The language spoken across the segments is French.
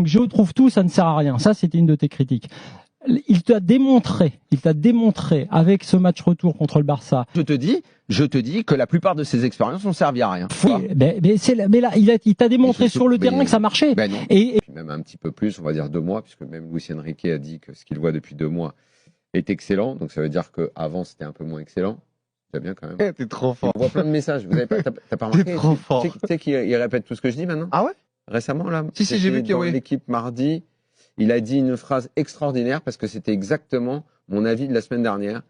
Donc je trouve tout, ça ne sert à rien. Ça, c'était une de tes critiques. Il t'a démontré avec ce match retour contre le Barça. Je te dis que la plupart de ces expériences n'ont servi à rien. Oui, mais là, il t'a démontré sur le terrain que ça marchait. Ben non. Et même un petit peu plus, on va dire 2 mois, puisque même Luis Enrique a dit que ce qu'il voit depuis 2 mois est excellent. Donc ça veut dire qu'avant c'était un peu moins excellent. C'est bien quand même. T'es trop fort. On voit plein de messages. Vous avez pas, t'as pas remarqué? T'es trop fort. Tu sais qu'il répète tout ce que je dis maintenant? Ah ouais? Récemment là. Si, j'ai vu qu'il dans l'équipe mardi. Il a dit une phrase extraordinaire parce que c'était exactement mon avis de la semaine dernière.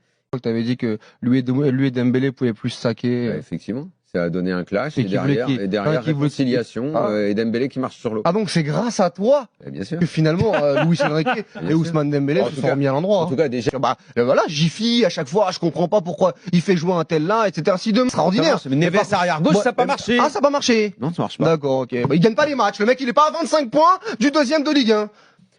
Tu avais dit que lui et Dembélé pouvaient plus saquer. Effectivement, ça a donné un clash Et et derrière réconciliation et Dembélé qui marche sur l'eau. Ah donc c'est grâce à toi Bien sûr. que finalement Luis Enrique et Ousmane Dembélé se sont remis à l'endroit. En tout cas déjà. Voilà, Jiffy à chaque fois, je comprends pas pourquoi il fait jouer un tel là, etc. Si demain extraordinaire. Mais Neves arrière gauche, ça n'a pas marché. Ah, ça n'a pas marché. Non, ça marche pas. D'accord, ok. Il gagne pas les matchs. Le mec, il est pas à 25 points du deuxième de Ligue 1.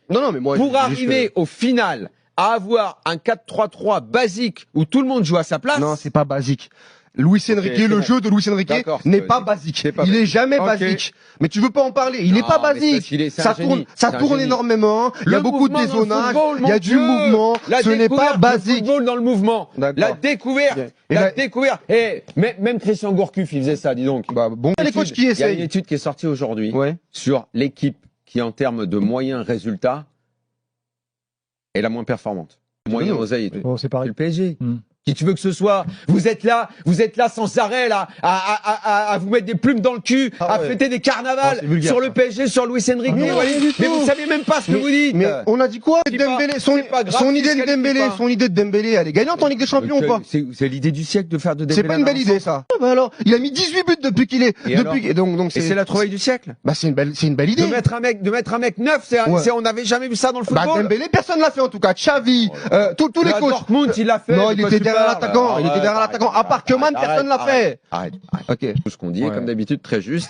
Non, mais moi. Pour arriver au final à avoir un 4-3-3 basique où tout le monde joue à sa place. Non, c'est pas basique. Luis Enrique, le jeu de Luis Enrique n'est pas basique. Il est jamais basique. Mais tu veux pas en parler. Il n'est pas basique. Ça tourne énormément. Il y a beaucoup de dézonage. Il y a du mouvement. Ce n'est pas basique. Le football dans le mouvement. La découverte. Même Christian Gourcuff, il faisait ça, dis donc. Bon, les coachs qui Il y a essayent. une étude qui est sortie aujourd'hui sur l'équipe qui, en termes de moyens résultats, est la moins performante. Moyen oseille et tout. bon, c'est pareil. Le PSG. Qui tu veux que ce soit? Vous êtes là sans arrêt là, à vous mettre des plumes dans le cul, à fêter des carnavals sur le PSG, sur Luis Enrique. Mais vous savez même pas ce que vous dites. Mais on a dit quoi? Dembélé, son idée de Dembélé, elle est gagnante en Ligue des Champions ou pas? C'est l'idée du siècle de faire de Dembélé. C'est pas une belle idée ça. Alors, il a mis 18 buts depuis qu'il est. Et c'est la trouvaille du siècle. C'est une belle idée. De mettre un mec neuf, on n'avait jamais vu ça dans le football. Dembélé, personne l'a fait en tout cas. Xavi, tous les coachs. Dortmund, il l'a fait. Non, il était derrière l'attaquant. À part que Man, personne l'a fait. Arrête. Ok. Tout ce qu'on dit est comme d'habitude très juste.